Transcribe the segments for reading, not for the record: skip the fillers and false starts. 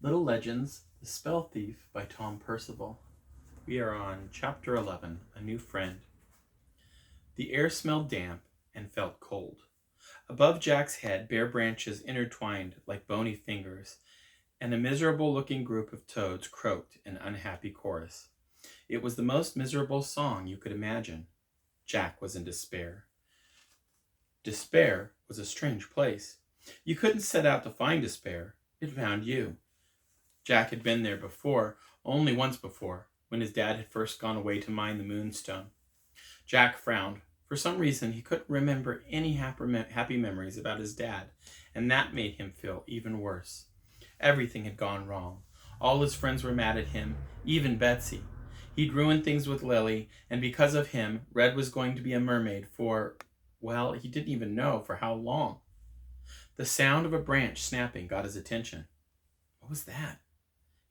Little Legends, The Spell Thief by Tom Percival. We are on Chapter 11, A New Friend. The air smelled damp and felt cold. Above Jack's head, bare branches intertwined like bony fingers, and a miserable-looking group of toads croaked an unhappy chorus. It was the most miserable song you could imagine. Jack was in despair. Despair was a strange place. You couldn't set out to find despair. It found you. Jack had been there before, only once before, when his dad had first gone away to mine the moonstone. Jack frowned. For some reason, he couldn't remember any happy memories about his dad, and that made him feel even worse. Everything had gone wrong. All his friends were mad at him, even Betsy. He'd ruined things with Lily, and because of him, Red was going to be a mermaid for, well, he didn't even know for how long. The sound of a branch snapping got his attention. What was that?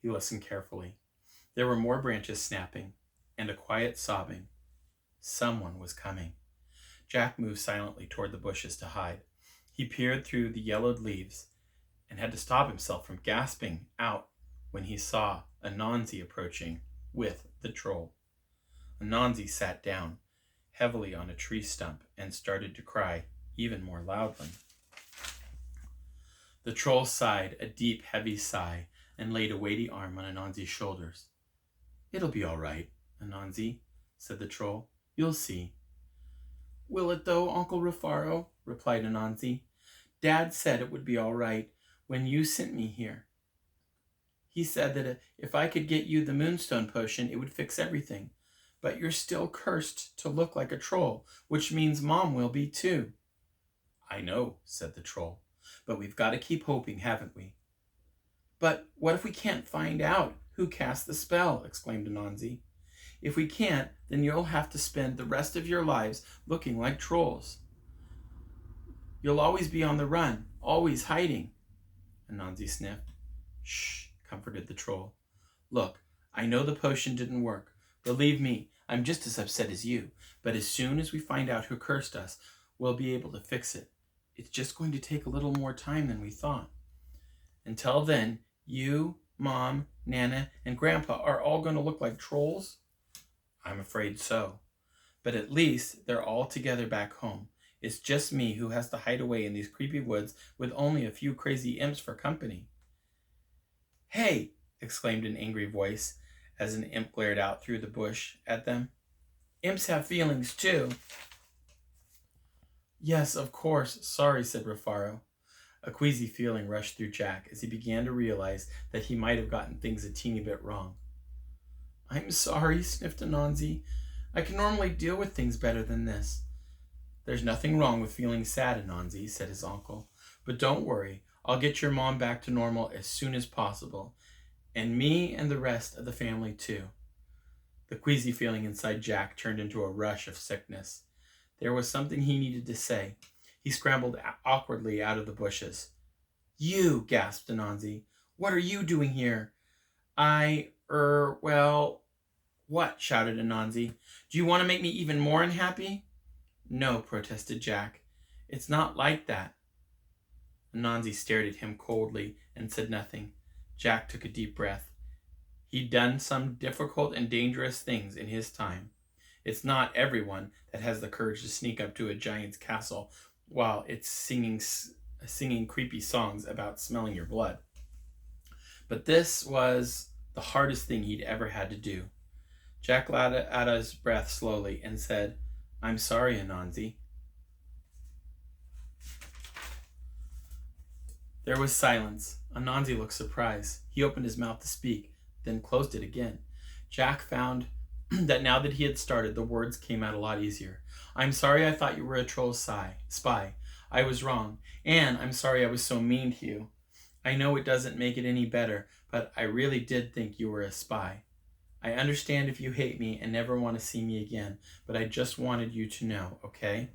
He listened carefully. There were more branches snapping, and a quiet sobbing. Someone was coming. Jack moved silently toward the bushes to hide. He peered through the yellowed leaves and had to stop himself from gasping out when he saw Anansi approaching with the troll. Anansi sat down heavily on a tree stump and started to cry even more loudly. The troll sighed a deep, heavy sigh and laid a weighty arm on Anansi's shoulders. "It'll be all right, Anansi," said the troll. "You'll see." "Will it though, Uncle Rufaro?" replied Anansi. "Dad said it would be all right when you sent me here. He said that if I could get you the moonstone potion, it would fix everything. But you're still cursed to look like a troll, which means Mom will be too." "I know," said the troll, "but we've got to keep hoping, haven't we?" "But what if we can't find out who cast the spell?" exclaimed Anansi. "If we can't, then you'll have to spend the rest of your lives looking like trolls. You'll always be on the run, always hiding." Anansi sniffed. "Shh," comforted the troll. "Look, I know the potion didn't work. Believe me, I'm just as upset as you. But as soon as we find out who cursed us, we'll be able to fix it. It's just going to take a little more time than we thought. Until then, you, Mom, Nana, and Grandpa are all going to look like trolls?" "I'm afraid so. But at least they're all together back home. It's just me who has to hide away in these creepy woods with only a few crazy imps for company." "Hey!" exclaimed an angry voice as an imp glared out through the bush at them. "Imps have feelings too." "Yes, of course. Sorry," said Rufaro. A queasy feeling rushed through Jack as he began to realize that he might have gotten things a teeny bit wrong. "I'm sorry," sniffed Anansi. "I can normally deal with things better than this." "There's nothing wrong with feeling sad, Anansi," said his uncle. "But don't worry, I'll get your mom back to normal as soon as possible. And me and the rest of the family too." The queasy feeling inside Jack turned into a rush of sickness. There was something he needed to say. He scrambled awkwardly out of the bushes. "You!" gasped Anansi. "What are you doing here?" Well... "What?" shouted Anansi. "Do you want to make me even more unhappy?" "No," protested Jack. "It's not like that." Anansi stared at him coldly and said nothing. Jack took a deep breath. He'd done some difficult and dangerous things in his time. It's not everyone that has the courage to sneak up to a giant's castle while it's singing creepy songs about smelling your blood. But this was the hardest thing he'd ever had to do. Jack let out his breath slowly and said, "I'm sorry, Anansi." There was silence. Anansi looked surprised. He opened his mouth to speak, then closed it again. Jack found that now that he had started, the words came out a lot easier. "I'm sorry I thought you were a troll spy. I was wrong. And I'm sorry I was so mean to you. I know it doesn't make it any better, but I really did think you were a spy. I understand if you hate me and never want to see me again, but I just wanted you to know, okay?"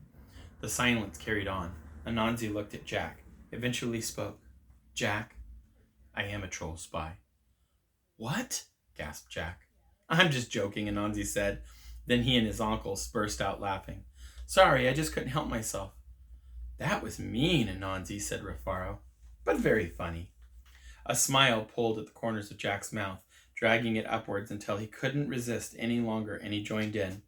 The silence carried on. Anansi looked at Jack, eventually spoke. "Jack, I am a troll spy." "What?" gasped Jack. "I'm just joking," Anansi said. Then he and his uncle burst out laughing. "Sorry, I just couldn't help myself." "That was mean, Anansi," said Rufaro, "but very funny." A smile pulled at the corners of Jack's mouth, dragging it upwards until he couldn't resist any longer, and he joined in.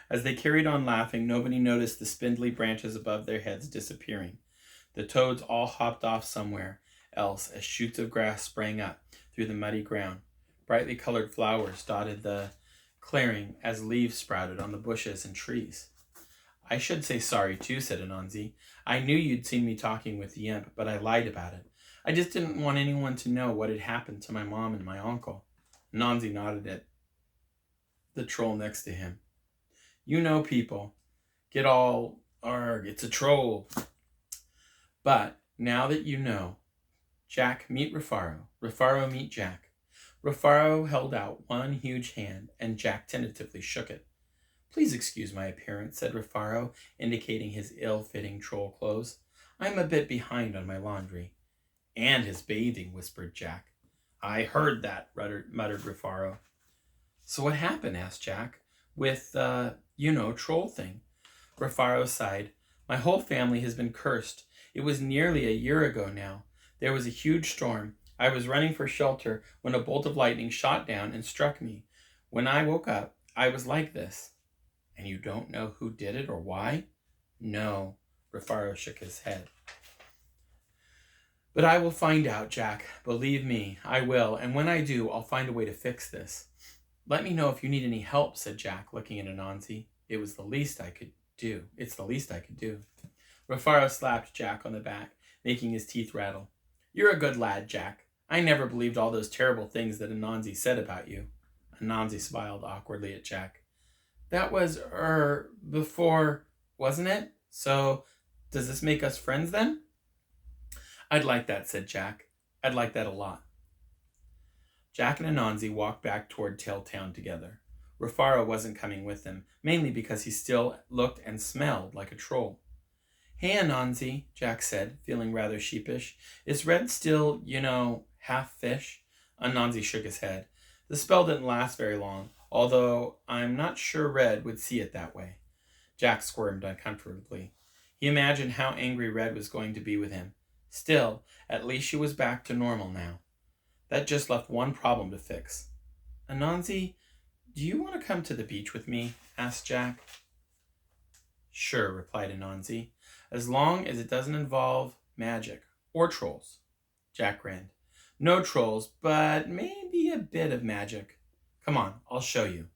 As they carried on laughing, nobody noticed the spindly branches above their heads disappearing. The toads all hopped off somewhere else as shoots of grass sprang up through the muddy ground. Brightly colored flowers dotted the clearing as leaves sprouted on the bushes and trees. I should say sorry too, said Anansi. I knew you'd seen me talking with the imp, but I lied about it. I just didn't want anyone to know what had happened to my mom and my uncle. Anansi nodded at the troll next to him. You know people get all, arg, it's a troll. But now that you know, Jack, meet Rufaro. Rufaro, meet Jack. Rufaro held out one huge hand, and Jack tentatively shook it. Please excuse my appearance, said Rufaro, indicating his ill-fitting troll clothes. I'm a bit behind on my laundry. And his bathing, whispered Jack. I heard that, muttered Rufaro. So what happened, asked Jack, with, troll thing? Rufaro sighed. My whole family has been cursed. It was nearly a year ago now. There was a huge storm. I was running for shelter when a bolt of lightning shot down and struck me. When I woke up, I was like this. And you don't know who did it or why? No, Rufaro shook his head. But I will find out, Jack. Believe me, I will. And when I do, I'll find a way to fix this. Let me know if you need any help, said Jack, looking at Anansi. It's the least I could do. Rufaro slapped Jack on the back, making his teeth rattle. You're a good lad, Jack. I never believed all those terrible things that Anansi said about you. Anansi smiled awkwardly at Jack. That was, before, wasn't it? So, does this make us friends then? I'd like that, said Jack. I'd like that a lot. Jack and Anansi walked back toward Tailtown together. Rufaro wasn't coming with them, mainly because he still looked and smelled like a troll. Hey, Anansi, Jack said, feeling rather sheepish. Is Red still, half fish? Anansi shook his head. The spell didn't last very long, although I'm not sure Red would see it that way. Jack squirmed uncomfortably. He imagined how angry Red was going to be with him. Still, at least she was back to normal now. That just left one problem to fix. Anansi, do you want to come to the beach with me? Asked Jack. Sure, replied Anansi, as long as it doesn't involve magic or trolls. Jack grinned. No trolls, but maybe a bit of magic. Come on, I'll show you.